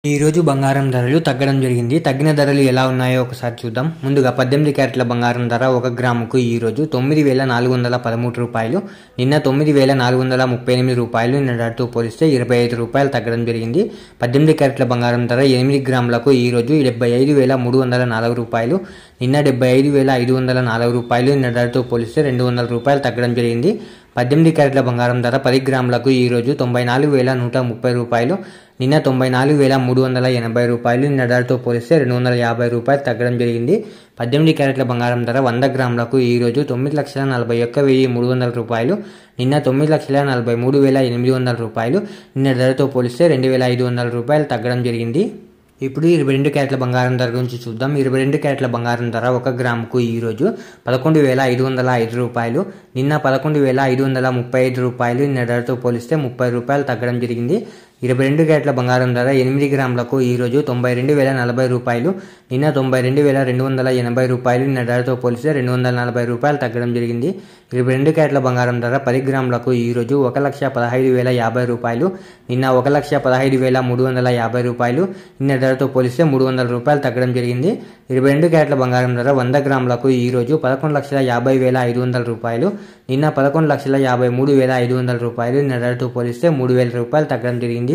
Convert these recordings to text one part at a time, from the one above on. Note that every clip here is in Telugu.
ఈ రోజు బంగారం ధరలు తగ్గడం జరిగింది. తగ్గిన ధరలు ఎలా ఉన్నాయో ఒకసారి చూద్దాం. ముందుగా 18 క్యారెట్ల బంగారం ధర 1 గ్రాముకు ఈ రోజు 9413 రూపాయలు, నిన్న 9438 రూపాయలు, నిన్నటితో పోలిస్తే 25 రూపాయలు తగ్గడం జరిగింది. 18 క్యారెట్ల బంగారం ధర 8 గ్రాములకు ఈ రోజు 75304 రూపాయలు, నిన్న 75504 రూపాయలు, నిన్నటితో పోలిస్తే 200 రూపాయలు తగ్గడం జరిగింది. 18 క్యారెట్ల బంగారం ధర 10 గ్రాములకు ఈ రోజు 94130 రూపాయలు, నిన్న 94380 రూపాయలు, నిన్నటితో పోలిస్తే 250 రూపాయలు తగ్గడం జరిగింది. 18 క్యారెట్ల బంగారం ధర 100 గ్రాములకు ఈ రోజు 9,41,300 రూపాయలు, నిన్న 9,43,800 రూపాయలు, నిన్న ధరతో పోలిస్తే 2,500 రూపాయలు తగ్గడం జరిగింది. ఇప్పుడు 22 క్యారెట్ల బంగారం ధర గురించి చూద్దాం. 22 క్యారెట్ల బంగారం ధర 1 గ్రాముకు ఈ రోజు 11,505 రూపాయలు, నిన్న 11,535 రూపాయలు, నిన్న ధరతో పోలిస్తే 30 రూపాయలు తగ్గడం జరిగింది. 22 క్యారెట్ల బంగారం ధర 8 గ్రాములకు ఈ రోజు 92,040 రూపాయలు, నిన్న 92,280 రూపాయలు, నిన్న ధరతో పోలిస్తే 240 రూపాయలు తగ్గడం జరిగింది. 22 క్యారెట్ల బంగారం ధర 10 గ్రాములకు ఈ రోజు 1,15,050 రూపాయలు, నిన్న 1,15,350 రూపాయలు, నిన్న ధరతో పోలిస్తే 300 రూపాయలు తగ్గడం జరిగింది. 22 క్యారెట్ల బంగారం ధర 100 గ్రాములకు ఈ రోజు 11,50,500 రూపాయలు, నిన్న 11,53,500 రూపాయలు, నిన్న ధరతో పోలిస్తే 3,000 రూపాయలు తగ్గడం జరిగింది.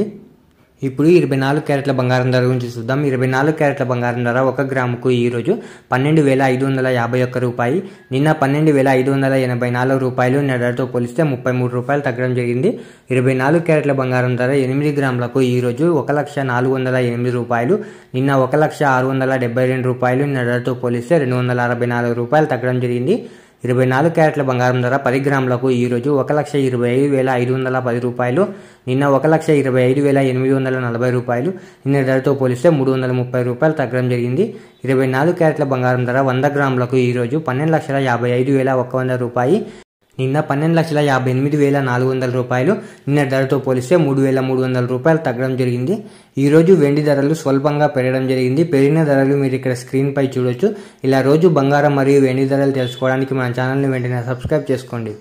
ఇప్పుడు 24 క్యారెట్ల బంగారం ధర గురించి చూద్దాం. 24 క్యారెట్ల బంగారం ధర 1 గ్రాముకు ఈ రోజు 12,551 రూపాయి, నిన్న 12,584 రూపాయలు, నిన్న ధరతో పోలిస్తే 33 రూపాయలు తగ్గడం జరిగింది. 24 క్యారెట్ల బంగారం ధర 8 గ్రాములకు ఈ రోజు 1,04,08 రూపాయలు, నిన్న 1,0672 రూపాయలు, నిన్న ధరతో పోలిస్తే 264 రూపాయలు తగ్గడం జరిగింది. 24 క్యారెట్ల బంగారం ధర 10 గ్రాములకు ఈ రోజు 1,25,510 రూపాయలు, నిన్న 1,25,840 రూపాయలు, నిన్న ధరతో పోలిస్తే 330 రూపాయలు తగ్గడం జరిగింది. 24 క్యారెట్ల బంగారం ధర 100 గ్రాములకు ఈ రోజు 12,55,100 రూపాయి, నిన్న 12,58,400 రూపాయలు, నిన్న ధరతో పోలిస్తే 3,300 రూపాయలు తగ్గడం జరిగింది. ఈ రోజు వెండి ధరలు స్వల్పంగా పెరగడం జరిగింది. పెరిగిన ధరలు మీరు ఇక్కడ స్క్రీన్ పై చూడొచ్చు. ఇలా రోజు బంగారం మరియు వెండి ధరలు తెలుసుకోవడానికి మన ఛానల్ని వెంటనే సబ్స్క్రైబ్ చేసుకోండి.